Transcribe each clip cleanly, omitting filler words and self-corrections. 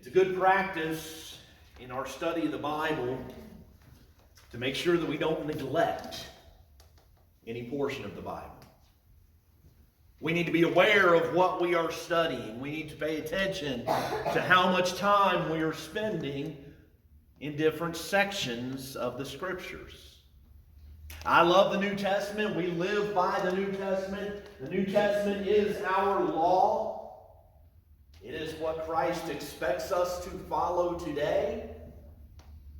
It's a good practice in our study of the Bible to make sure that we don't neglect any portion of the Bible. We need to be aware of what we are studying. We need to pay attention to how much time we are spending in different sections of the Scriptures. I love the New Testament. We live by the New Testament. The New Testament is our law. It is what Christ expects us to follow today.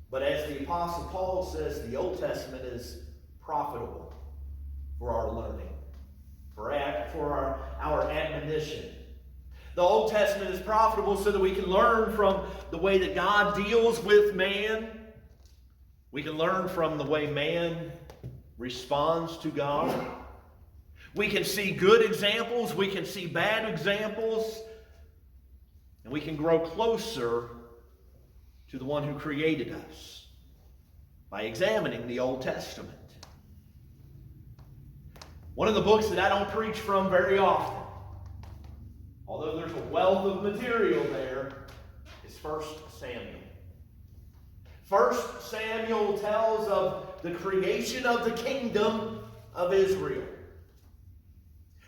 But as the Apostle Paul says, the Old Testament is profitable for our learning, for our admonition. The Old Testament is profitable so that we can learn from the way that God deals with man. We can learn from the way man responds to God. We can see good examples. We can see bad examples. And we can grow closer to the one who created us by examining the Old Testament. One of the books that I don't preach from very often, although there's a wealth of material there, is 1 Samuel. 1 Samuel tells of the creation of the kingdom of Israel.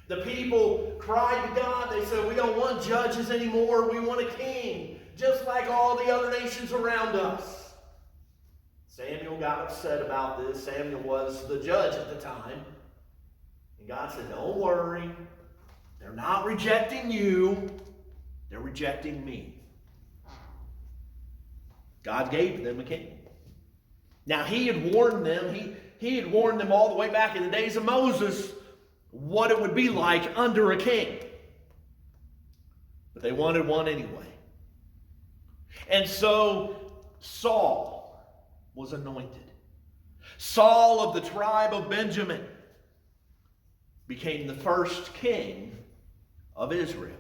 The people cried to God. They said, we don't want judges anymore. We want a king, just like all the other nations around us. Samuel got upset about this. Samuel was the judge at the time. And God said, don't worry. They're not rejecting you. They're rejecting me. God gave them a king. Now, he had warned them. He had warned them all the way back in the days of Moses what it would be like under a king. But they wanted one anyway. And so Saul was anointed. Saul of the tribe of Benjamin became the first king of Israel.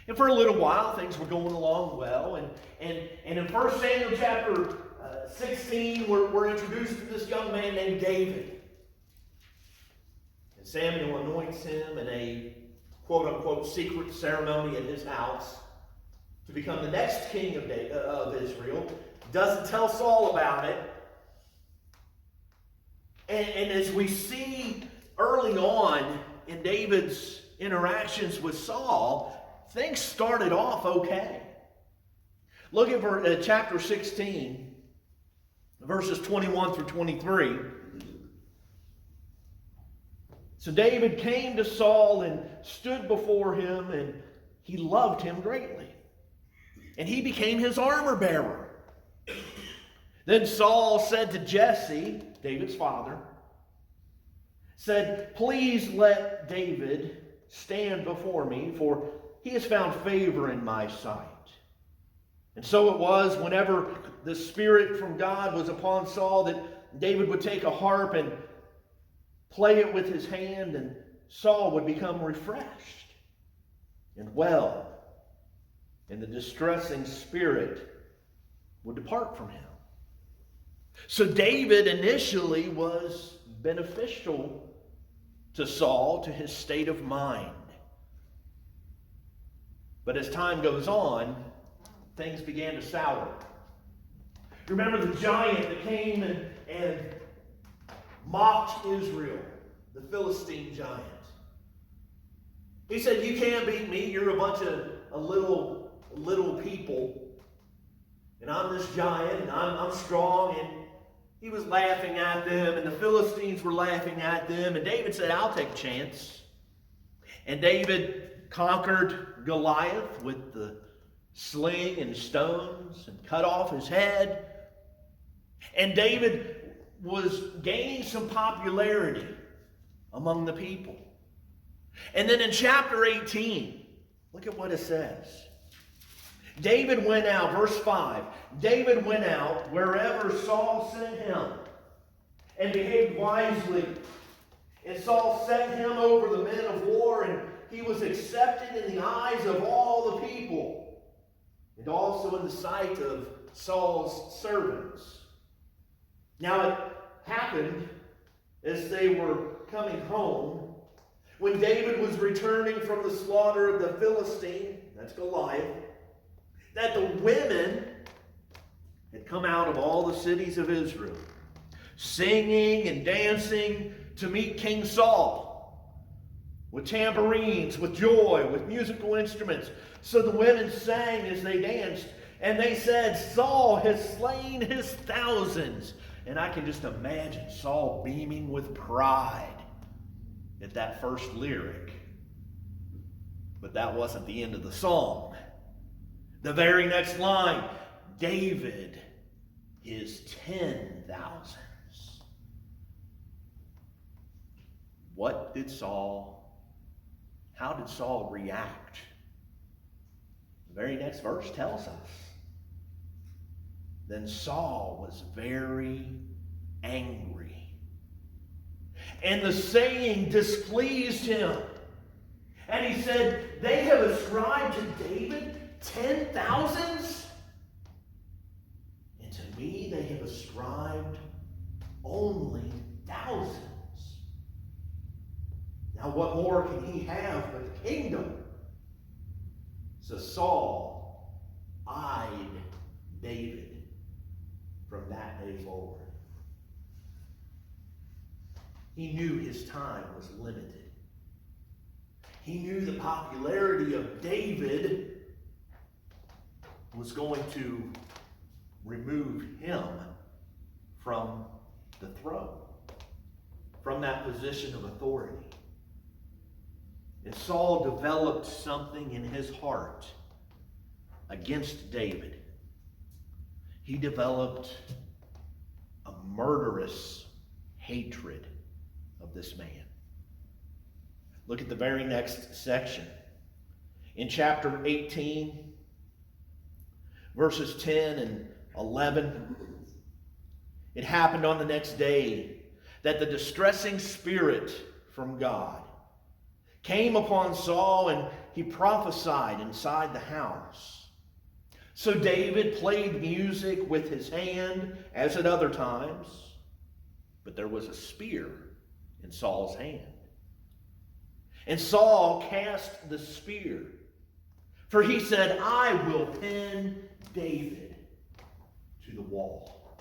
And for a little while, things were going along well. And in 1 Samuel chapter 16, we're introduced to this young man named David. And Samuel anoints him in a quote-unquote secret ceremony at his house to become the next king of Israel. Doesn't tell Saul about it. And as we see early on in David's interactions with Saul, things started off okay. Look at chapter 16, verses 21 through 23. So David came to Saul and stood before him, and he loved him greatly. And he became his armor bearer. Then Saul said to Jesse, David's father, said, please let David stand before me, for he has found favor in my sight. And so it was, whenever the Spirit from God was upon Saul, that David would take a harp and play it with his hand, and Saul would become refreshed and well, and the distressing spirit would depart from him. So David initially was beneficial to Saul, to his state of mind. But as time goes on, things began to sour. Remember the giant that came and mocked Israel, the Philistine giant. He said, you can't beat me. You're a bunch of little people. And I'm this giant, and I'm strong. And he was laughing at them, and the Philistines were laughing at them. And David said, I'll take a chance. And David conquered Goliath with the sling and stones and cut off his head. And David was gaining some popularity among the people. And then in chapter 18, look at what it says. David went out, verse 5, David went out wherever Saul sent him and behaved wisely. And Saul set him over the men of war, and he was accepted in the eyes of all the people, and also in the sight of Saul's servants. Now it happened as they were coming home, when David was returning from the slaughter of the Philistine, that's Goliath, that the women had come out of all the cities of Israel, singing and dancing to meet King Saul, with tambourines, with joy, with musical instruments. So the women sang as they danced, and they said, Saul has slain his thousands. And I can just imagine Saul beaming with pride at that first lyric. But that wasn't the end of the song. The very next line, David his 10,000s. How did Saul react? The very next verse tells us. Then Saul was very angry, and the saying displeased him. And he said, they have ascribed to David 10,000s? And to me they have ascribed only thousands. Now what more can he have but the kingdom? So Saul eyed David from that day forward. He knew his time was limited. He knew the popularity of David was going to remove him from the throne, from that position of authority. And Saul developed something in his heart against David. He developed a murderous hatred of this man. Look at the very next section. In chapter 18, verses 10 and 11, it happened on the next day that the distressing spirit from God came upon Saul, and he prophesied inside the house. So David played music with his hand, as at other times, but there was a spear in Saul's hand. And Saul cast the spear, for he said, I will pin David to the wall.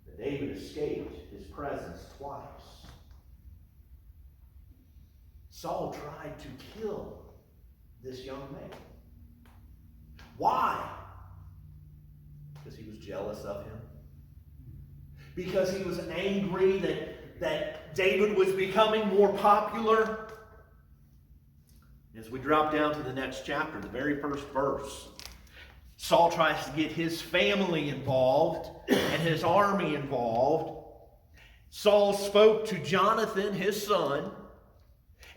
But David escaped his presence twice. Saul tried to kill this young man. Why? Because he was jealous of him. Because he was angry that David was becoming more popular. As we drop down to the next chapter, the very first verse, Saul tries to get his family involved and his army involved. Saul spoke to Jonathan, his son,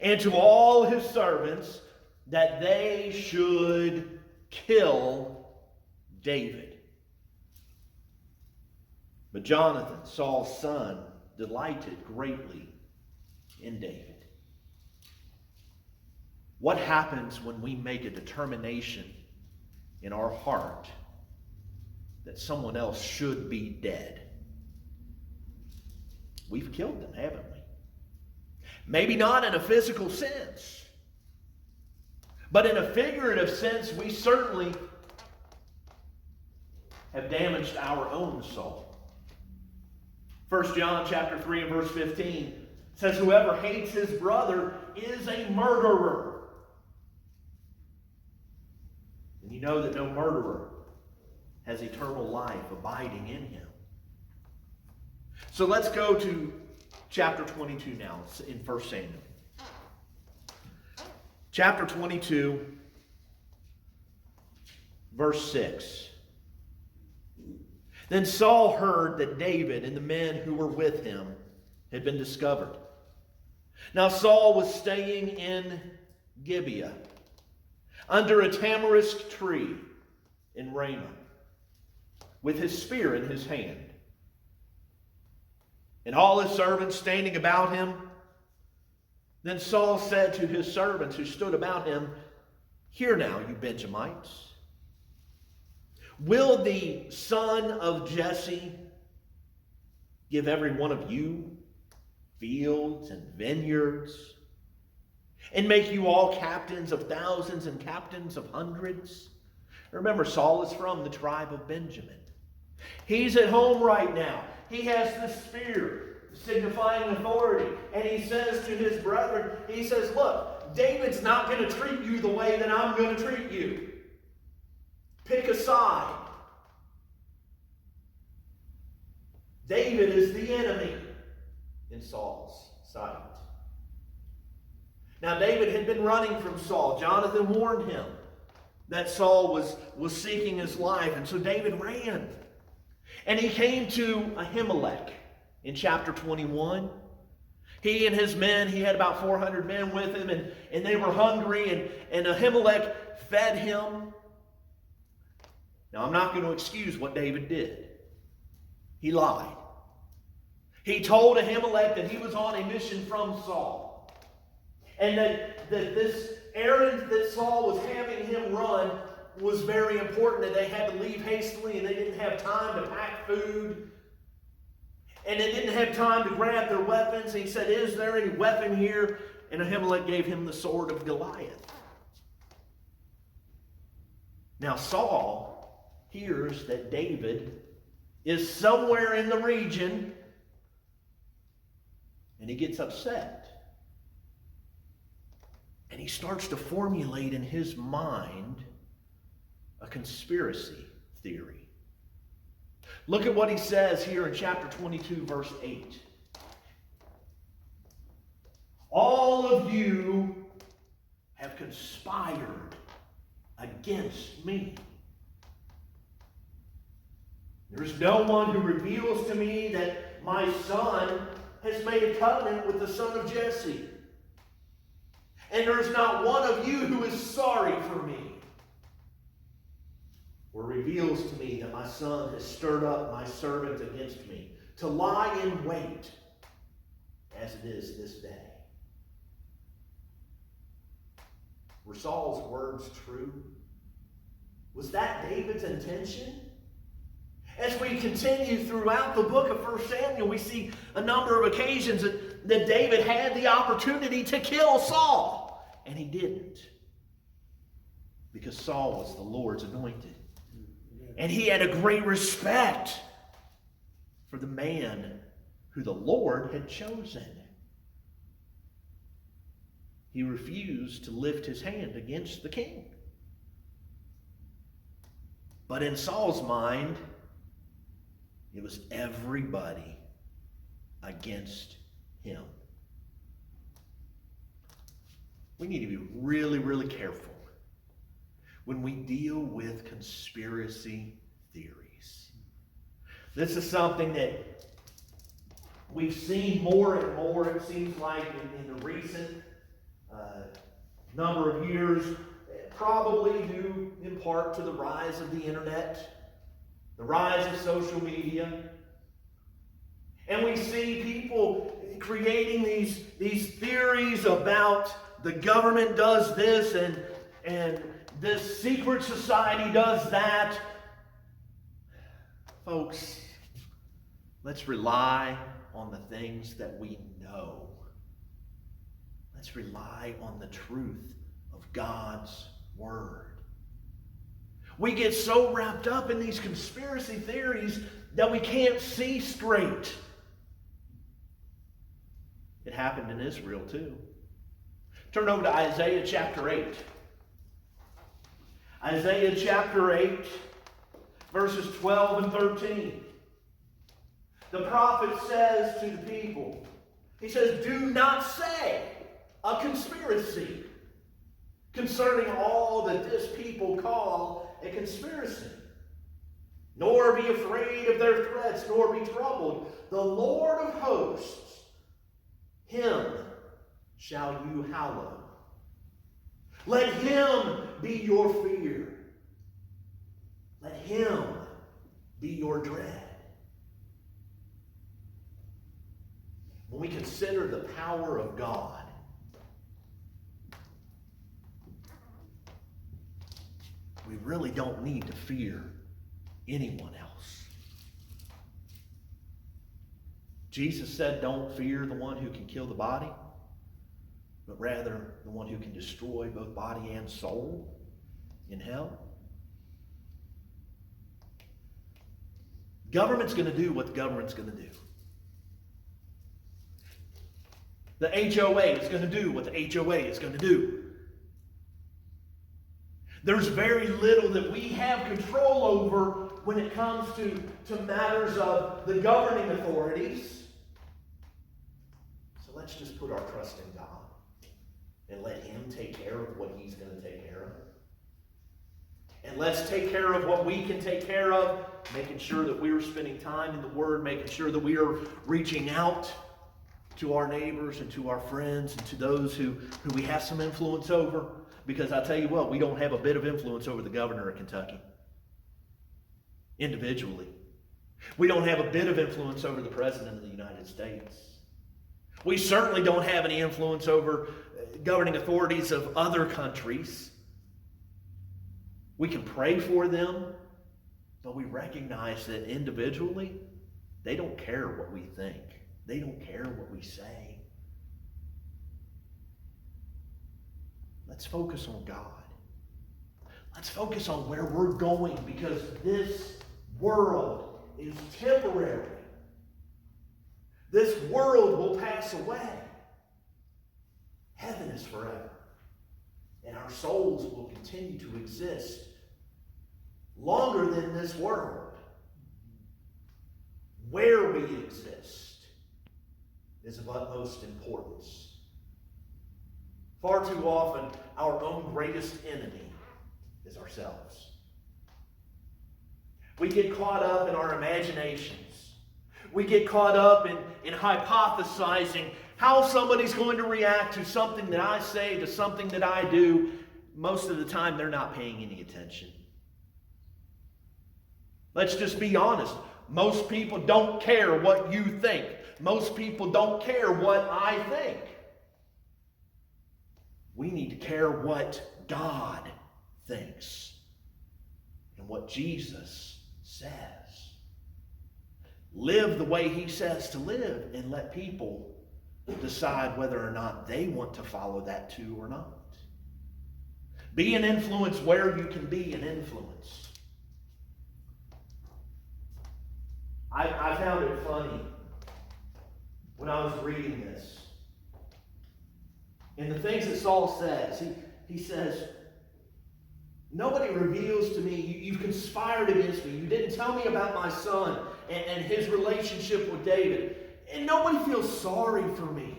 and to all his servants that they should kill David. But Jonathan, Saul's son, delighted greatly in David. What happens when we make a determination in our heart that someone else should be dead? We've killed them, haven't we? Maybe not in a physical sense, but in a figurative sense, we certainly have damaged our own soul. 1 John chapter 3 and verse 15 says, whoever hates his brother is a murderer. And you know that no murderer has eternal life abiding in him. So let's go to chapter 22 now in 1 Samuel. Chapter 22, verse 6. Then Saul heard that David and the men who were with him had been discovered. Now Saul was staying in Gibeah under a tamarisk tree in Ramah with his spear in his hand. And all his servants standing about him. Then Saul said to his servants who stood about him, hear now, you Benjamites. Will the son of Jesse give every one of you fields and vineyards? and make you all captains of thousands and captains of hundreds? Remember, Saul is from the tribe of Benjamin. He's at home right now. He has the spear, signifying authority. And he says to his brethren, he says, look, David's not going to treat you the way that I'm going to treat you. Pick a side. David is the enemy in Saul's sight. Now, David had been running from Saul. Jonathan warned him that Saul was seeking his life. And so David ran. And he came to Ahimelech in chapter 21. He and his men, he had about 400 men with him, and they were hungry, and Ahimelech fed him. Now, I'm not going to excuse what David did. He lied. He told Ahimelech that he was on a mission from Saul. And that this errand that Saul was having him run was very important, that they had to leave hastily and they didn't have time to pack food. And they didn't have time to grab their weapons. And he said, is there any weapon here? And Ahimelech gave him the sword of Goliath. Now Saul hears that David is somewhere in the region, and he gets upset. And he starts to formulate in his mind a conspiracy theory. Look at what he says here in chapter 22, verse 8. All of you have conspired against me. There is no one who reveals to me that my son has made a covenant with the son of Jesse. And there is not one of you who is sorry for me, or reveals to me that my son has stirred up my servant against me, to lie in wait, as it is this day. Were Saul's words true? Was that David's intention? As we continue throughout the book of 1 Samuel, we see a number of occasions that David had the opportunity to kill Saul. And he didn't. Because Saul was the Lord's anointed. And he had a great respect for the man who the Lord had chosen. He refused to lift his hand against the king. But in Saul's mind, it was everybody against him. We need to be really, really careful when we deal with conspiracy theories. This is something that we've seen more and more, it seems like, in the recent number of years, probably due in part to the rise of the internet, the rise of social media. And we see people creating these theories about the government does this and this secret society does that. Folks, let's rely on the things that we know. Let's rely on the truth of God's Word. We get so wrapped up in these conspiracy theories that we can't see straight. It happened in Israel too. Turn over to Isaiah chapter 8. Isaiah chapter 8, verses 12 and 13. The prophet says to the people, he says, do not say a conspiracy concerning all that this people call a conspiracy. Nor be afraid of their threats, nor be troubled. The Lord of hosts, him shall you hallow. Let him be your fear. Let him be your dread. When we consider the power of God, we really don't need to fear anyone else. Jesus said, don't fear the one who can kill the body, but rather the one who can destroy both body and soul in hell. Government's going to do what the government's going to do. The HOA is going to do what the HOA is going to do. There's very little that we have control over when it comes to matters of the governing authorities. So let's just put our trust in God and let Him take care of what He's going to take care of. And let's take care of what we can take care of, making sure that we are spending time in the Word, making sure that we are reaching out to our neighbors and to our friends and to those who we have some influence over. Because I tell you what, we don't have a bit of influence over the governor of Kentucky. Individually. We don't have a bit of influence over the President of the United States. We certainly don't have any influence over governing authorities of other countries. We can pray for them, but we recognize that individually, they don't care what we think. They don't care what we say. Let's focus on God. Let's focus on where we're going, because this world is temporary. This world will pass away. Heaven is forever. And our souls will continue to exist longer than this world. Where we exist is of utmost importance. Far too often, our own greatest enemy is ourselves. We get caught up in our imaginations. We get caught up in hypothesizing how somebody's going to react to something that I say, to something that I do. Most of the time, they're not paying any attention. Let's just be honest. Most people don't care what you think. Most people don't care what I think. We need to care what God thinks and what Jesus says. Live the way He says to live, and let people decide whether or not they want to follow that too or not. Be an influence where you can be an influence. I found it funny when I was reading this. And the things that Saul says, he says, nobody reveals to me, you conspired against me. You didn't tell me about my son and his relationship with David. And nobody feels sorry for me.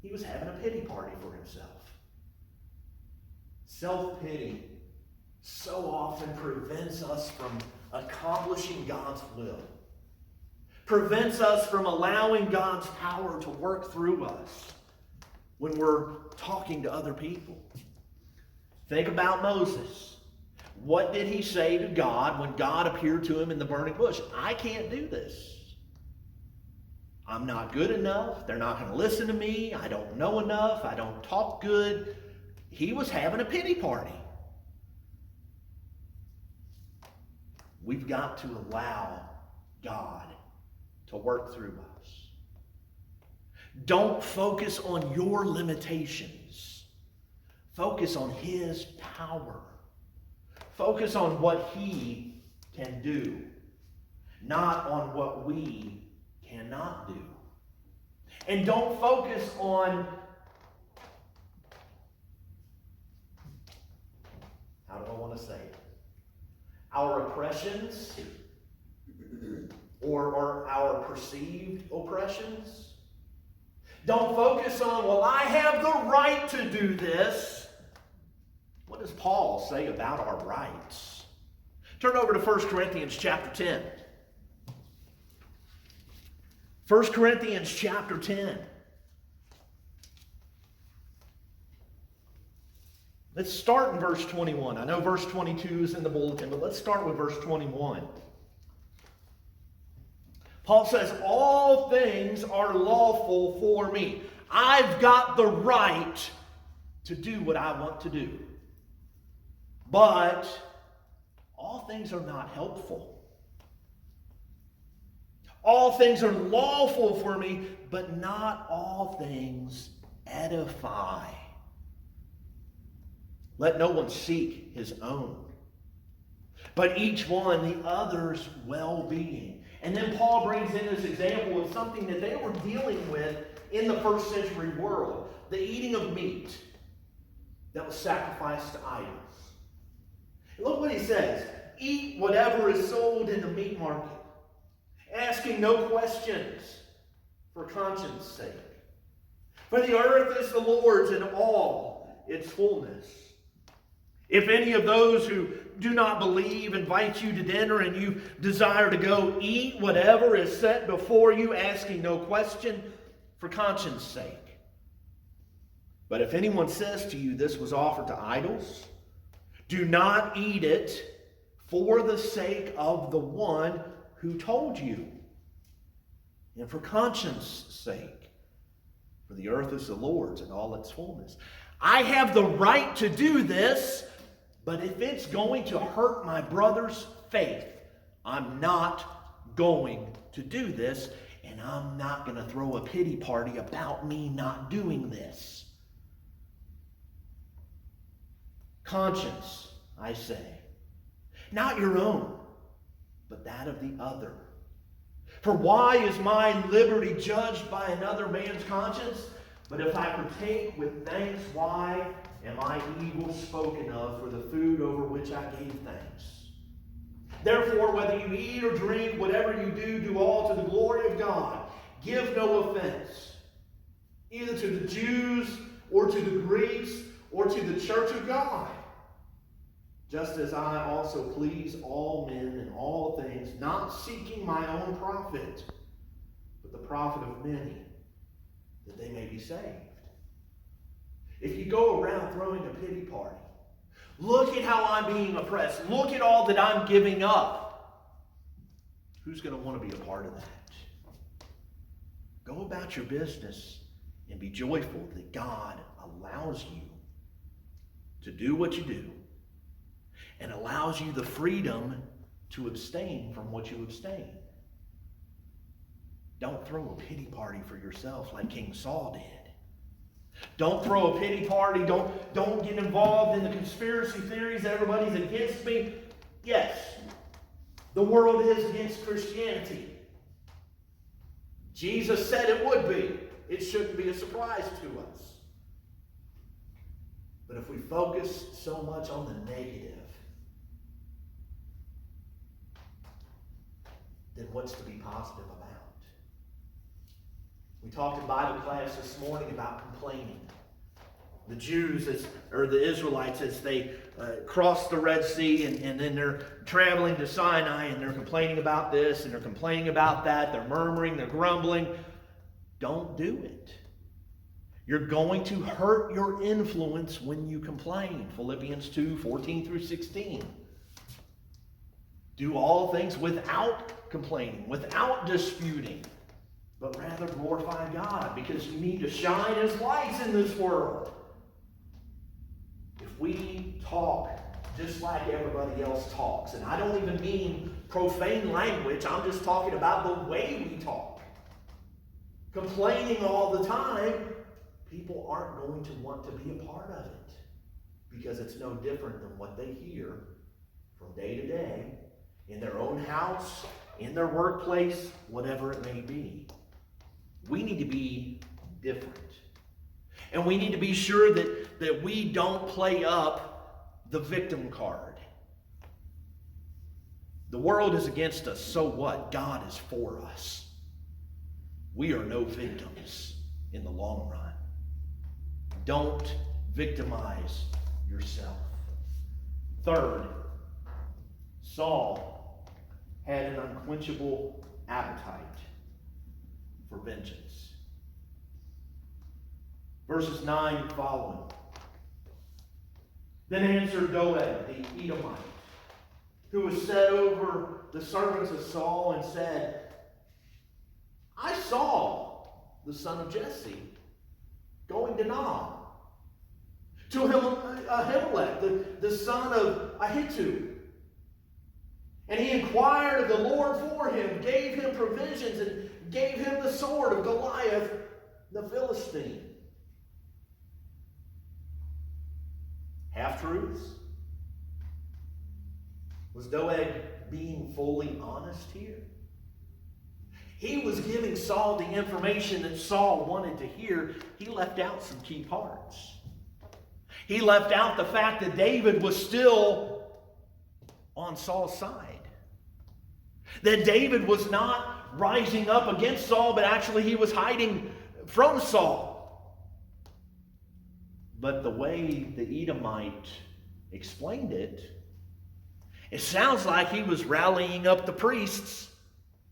He was having a pity party for himself. Self-pity so often prevents us from accomplishing God's will. Prevents us from allowing God's power to work through us when we're talking to other people. Think about Moses. What did he say to God when God appeared to him in the burning bush? I can't do this. I'm not good enough. They're not going to listen to me. I don't know enough. I don't talk good. He was having a pity party. We've got to allow God to work through us. Don't focus on your limitations. Focus on His power. Focus on what He can do, not on what we cannot do. And don't focus on, how do I want to say it? Our oppressions or our perceived oppressions. Don't focus on, well, I have the right to do this. What does Paul say about our rights? Turn over to 1 Corinthians chapter 10. 1 Corinthians chapter 10. Let's start in verse 21. I know verse 22 is in the bulletin, but let's start with verse 21. Paul says, all things are lawful for me. I've got the right to do what I want to do. But all things are not helpful. All things are lawful for me, but not all things edify. Let no one seek his own, but each one the other's well-being. And then Paul brings in this example of something that they were dealing with in the first century world. The eating of meat that was sacrificed to idols. And look what he says. Eat whatever is sold in the meat market, asking no questions for conscience sake. For the earth is the Lord's and all its fullness. If any of those who do not believe invite you to dinner and you desire to go, eat whatever is set before you, asking no question for conscience sake. But if anyone says to you, this was offered to idols, do not eat it for the sake of the one who told you, and for conscience sake. For the earth is the Lord's and all its fullness. I have the right to do this, but if it's going to hurt my brother's faith, I'm not going to do this, and I'm not going to throw a pity party about me not doing this. Conscience, I say, not your own, but that of the other. For why is my liberty judged by another man's conscience? But if I partake with thanks, why am I evil spoken of for the food over which I gave thanks? Therefore, whether you eat or drink, whatever you do, do all to the glory of God. Give no offense, either to the Jews or to the Greeks or to the church of God. Just as I also please all men in all things, not seeking my own profit, but the profit of many, that they may be saved. If you go around throwing a pity party, look at how I'm being oppressed, look at all that I'm giving up, who's going to want to be a part of that? Go about your business and be joyful that God allows you to do what you do and allows you the freedom to abstain from what you abstain. Don't throw a pity party for yourself like King Saul did. Don't throw a pity party. Don't get involved in the conspiracy theories. Everybody's against me. Yes, the world is against Christianity. Jesus said it would be. It shouldn't be a surprise to us. But if we focus so much on the negative, then what's to be positive about? We talked in Bible class this morning about complaining. The Jews, or the Israelites, as they crossed the Red Sea and then they're traveling to Sinai and they're complaining about this and they're complaining about that. They're murmuring, they're grumbling. Don't do it. You're going to hurt your influence when you complain. Philippians 2:14-16. Do all things without complaining, without disputing, but rather glorify God, because you need to shine as lights in this world. If we talk just like everybody else talks, and I don't even mean profane language, I'm just talking about the way we talk, complaining all the time, people aren't going to want to be a part of it, because it's no different than what they hear from day to day, in their own house, in their workplace, whatever it may be. We need to be different. And we need to be sure that we don't play up the victim card. The world is against us, so what? God is for us. We are no victims in the long run. Don't victimize yourself. Third, Saul had an unquenchable appetite for vengeance. Verses 9 and following. Then answered Doeg, the Edomite, who was set over the servants of Saul, and said, I saw the son of Jesse going to Nob, to Ahimelech, the son of Ahitub. And he inquired of the Lord for him, gave him provisions, and gave him the sword of Goliath, the Philistine. Half-truths? Was Doeg being fully honest here? He was giving Saul the information that Saul wanted to hear. He left out some key parts. He left out the fact that David was still on Saul's side. That David was not rising up against Saul, but actually he was hiding from Saul. But the way the Edomite explained it, it sounds like he was rallying up the priests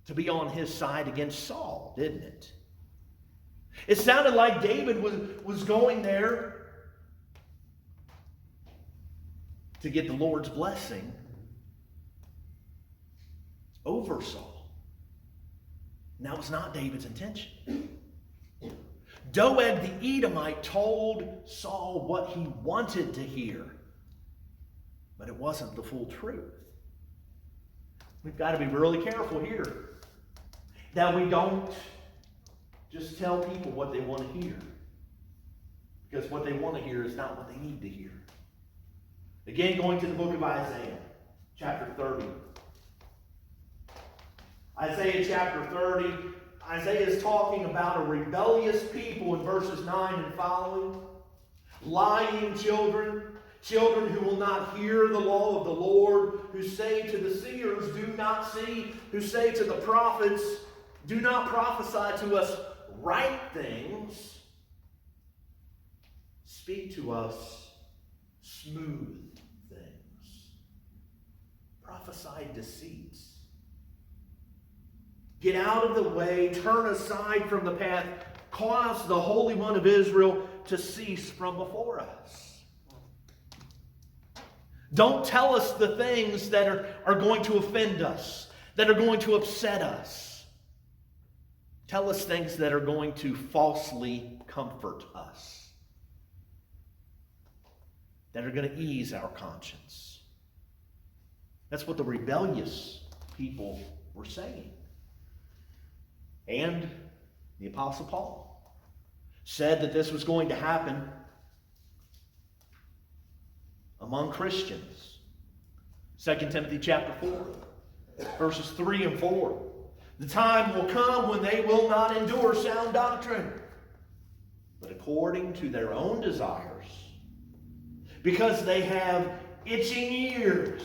to be on his side against Saul, didn't it? It sounded like David was going there to get the Lord's blessing over Saul. And that was not David's intention. Doeg the Edomite told Saul what he wanted to hear, but it wasn't the full truth. We've got to be really careful here that we don't just tell people what they want to hear, because what they want to hear is not what they need to hear. Again, going to the book of Isaiah, chapter 30. Isaiah chapter 30, Isaiah is talking about a rebellious people in verses 9 and following. Lying children, children who will not hear the law of the Lord, who say to the seers, do not see, who say to the prophets, do not prophesy to us right things. Speak to us smooth things. Prophesy deceits. Get out of the way, turn aside from the path, cause the Holy One of Israel to cease from before us. Don't tell us the things that are going to offend us, that are going to upset us. Tell us things that are going to falsely comfort us, that are going to ease our conscience. That's what the rebellious people were saying. And the Apostle Paul said that this was going to happen among Christians. 2 Timothy chapter 4, verses 3 and 4. The time will come when they will not endure sound doctrine, but according to their own desires, because they have itching ears,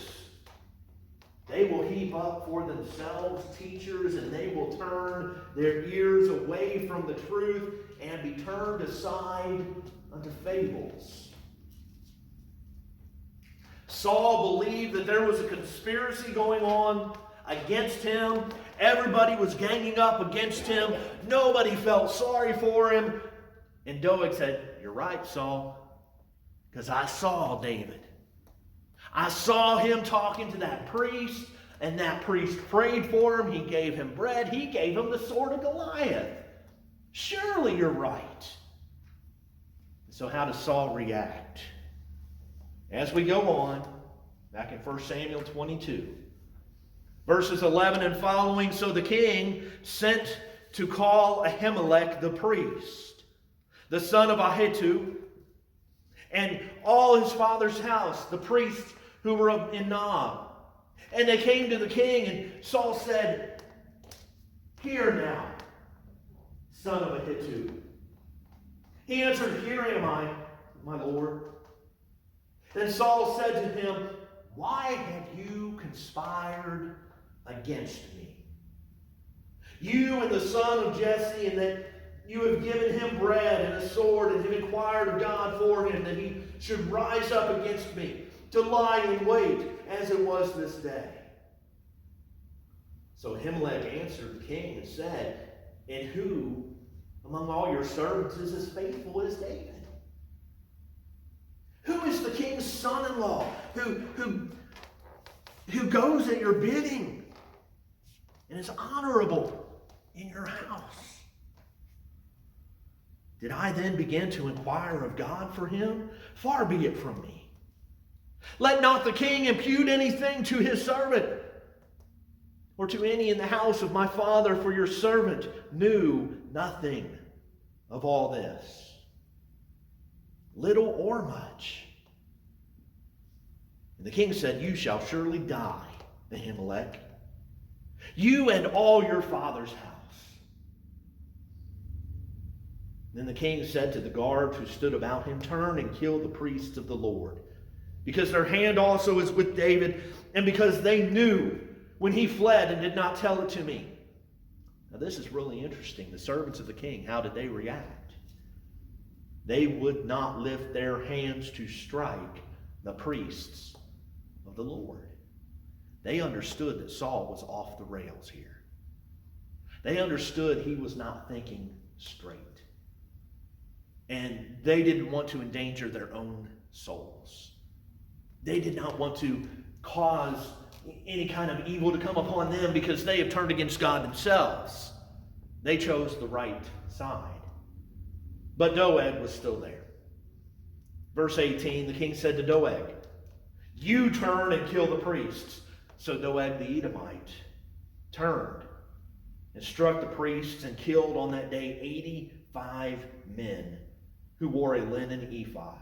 they will heap up for themselves teachers, and they will turn their ears away from the truth and be turned aside unto fables. Saul believed that there was a conspiracy going on against him. Everybody was ganging up against him. Nobody felt sorry for him. And Doeg said, you're right, Saul, because I saw David. I saw him talking to that priest, and that priest prayed for him. He gave him bread. He gave him the sword of Goliath. Surely you're right. So how does Saul react? As we go on, back in 1 Samuel 22, verses 11 and following, so the king sent to call Ahimelech the priest, the son of Ahitub, and all his father's house, the priests who were in Nob. And they came to the king, and Saul said, hear now, son of Ahitub. He answered, here am I, my lord. Then Saul said to him, why have you conspired against me? You and the son of Jesse, and that you have given him bread and a sword, and have inquired of God for him, that he should rise up against me, to lie in wait, as it was this day. So Ahimelech answered the king and said, and who among all your servants is as faithful as David? Who is the king's son-in-law who goes at your bidding and is honorable in your house? Did I then begin to inquire of God for him? Far be it from me. Let not the king impute anything to his servant. or to any in the house of my father, for your servant knew nothing of all this, little or much. And the king said, you shall surely die, Ahimelech, you and all your father's house. Then the king said to the guards who stood about him, turn and kill the priests of the Lord, because their hand also is with David, and because they knew when he fled and did not tell it to me. Now this is really interesting. The servants of the king, how did they react? They would not lift their hands to strike the priests of the Lord. They understood that Saul was off the rails here. They understood he was not thinking straight. And they didn't want to endanger their own souls. They did not want to cause any kind of evil to come upon them because they have turned against God themselves. They chose the right side. But Doeg was still there. Verse 18, the king said to Doeg, you turn and kill the priests. So Doeg the Edomite turned and struck the priests and killed on that day 85 men who wore a linen ephod.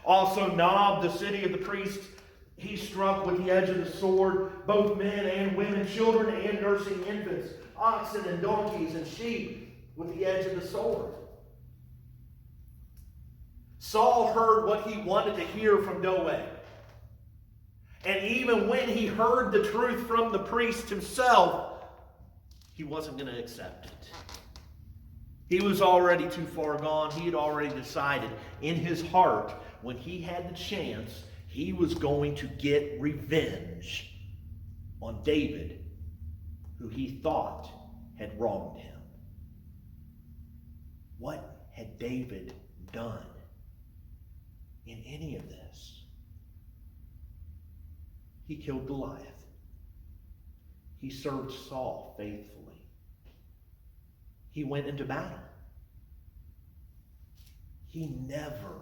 Also Nob, the city of the priests, he struck with the edge of the sword both men and women, children and nursing infants, oxen and donkeys and sheep with the edge of the sword. Saul heard what he wanted to hear from Doeg. And even when he heard the truth from the priest himself, he wasn't going to accept it. He was already too far gone. He had already decided in his heart, when he had the chance, he was going to get revenge on David, who he thought had wronged him. What had David done in any of this? He killed Goliath. He served Saul faithfully. He went into battle. He never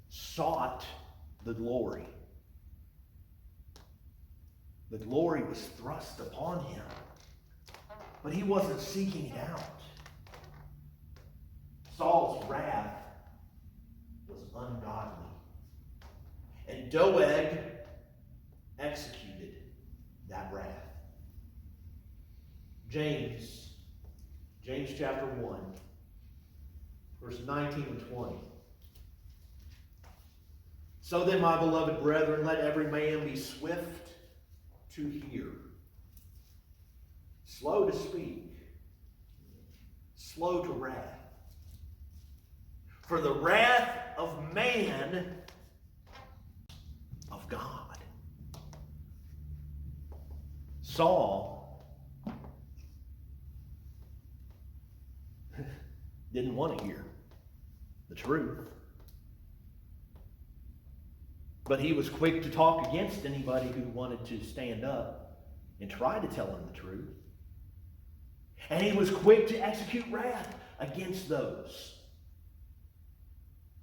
sought the glory. The glory was thrust upon him, but he wasn't seeking it out. Saul's wrath was ungodly. And Doeg executed that wrath. James chapter 1, verses 19 and 20. So then, my beloved brethren, let every man be swift to hear, slow to speak, slow to wrath. For the wrath of man of God. Saul didn't want to hear the truth. But he was quick to talk against anybody who wanted to stand up and try to tell him the truth. And he was quick to execute wrath against those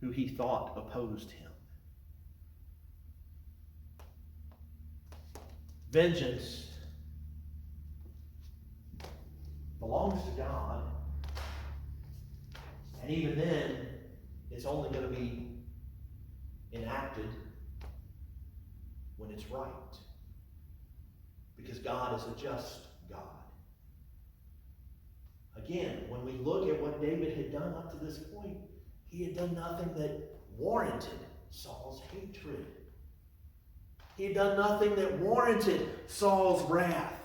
who he thought opposed him. Vengeance belongs to God. And even then, it's only going to be enacted when it's right. Because God is a just God. Again, when we look at what David had done up to this point, he had done nothing that warranted Saul's hatred. He had done nothing that warranted Saul's wrath.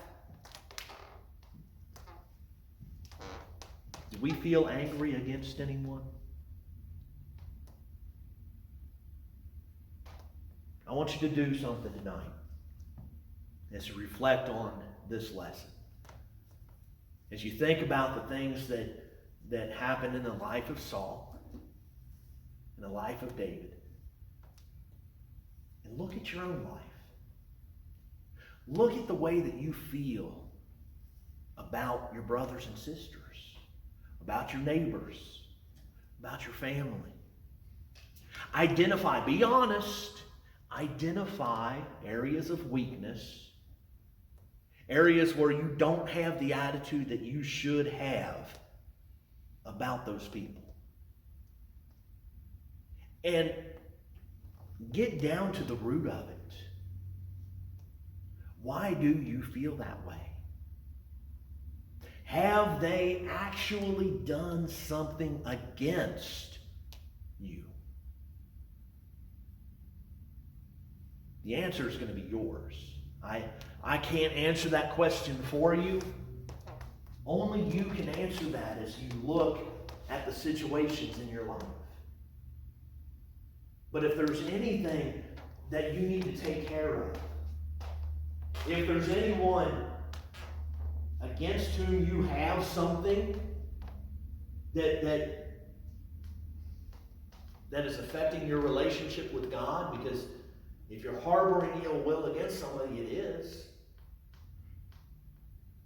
Do we feel angry against anyone? I want you to do something tonight as you reflect on this lesson. As you think about the things that happened in the life of Saul, in the life of David, and look at your own life. Look at the way that you feel about your brothers and sisters, about your neighbors, about your family. Identify, be honest, identify areas of weakness Areas where you don't have the attitude that you should have about those people. And get down to the root of it. Why do you feel that way? Have they actually done something against you? The answer is going to be yours. I can't answer that question for you. Only you can answer that as you look at the situations in your life. But if there's anything that you need to take care of, if there's anyone against whom you have something that is affecting your relationship with God, because if you're harboring ill will against somebody, it is.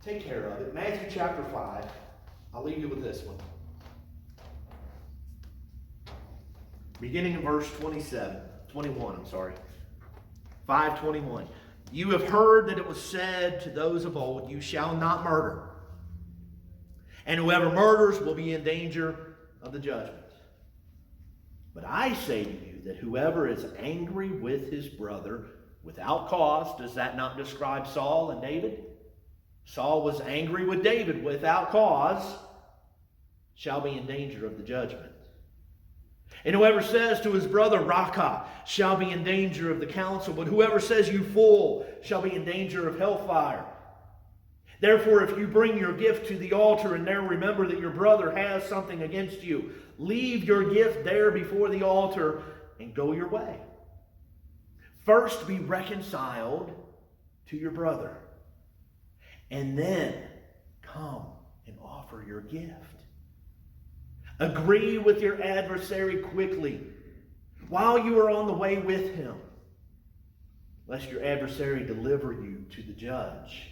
Take care of it. Matthew chapter 5. I'll leave you with this one. Beginning in verse 21. 5:21. You have heard that it was said to those of old, you shall not murder. And whoever murders will be in danger of the judgment. But I say to you that whoever is angry with his brother without cause, does that not describe Saul and David? Saul was angry with David without cause, shall be in danger of the judgment. And whoever says to his brother, Raca, shall be in danger of the council. But whoever says, you fool, shall be in danger of hellfire. Therefore, if you bring your gift to the altar and there remember that your brother has something against you, leave your gift there before the altar and go your way. First be reconciled to your brother, and then come and offer your gift. Agree with your adversary quickly while you are on the way with him, lest your adversary deliver you to the judge,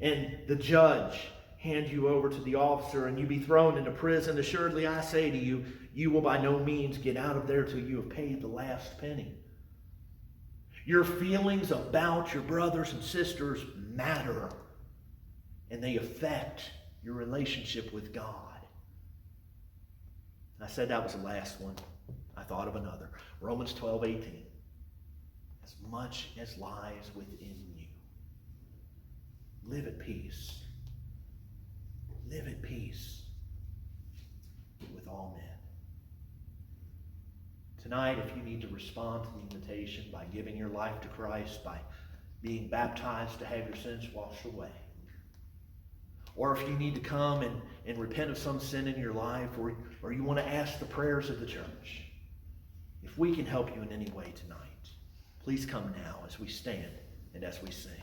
and the judge hand you over to the officer, and you be thrown into prison. Assuredly, I say to you, you will by no means get out of there till you have paid the last penny. Your feelings about your brothers and sisters matter, and they affect your relationship with God. I said that was the last one. I thought of another. Romans 12:18. As much as lies within you, live at peace. Live at peace with all men. Tonight, if you need to respond to the invitation by giving your life to Christ, by being baptized to have your sins washed away, or if you need to come and repent of some sin in your life, or you want to ask the prayers of the church, if we can help you in any way tonight, please come now as we stand and as we sing.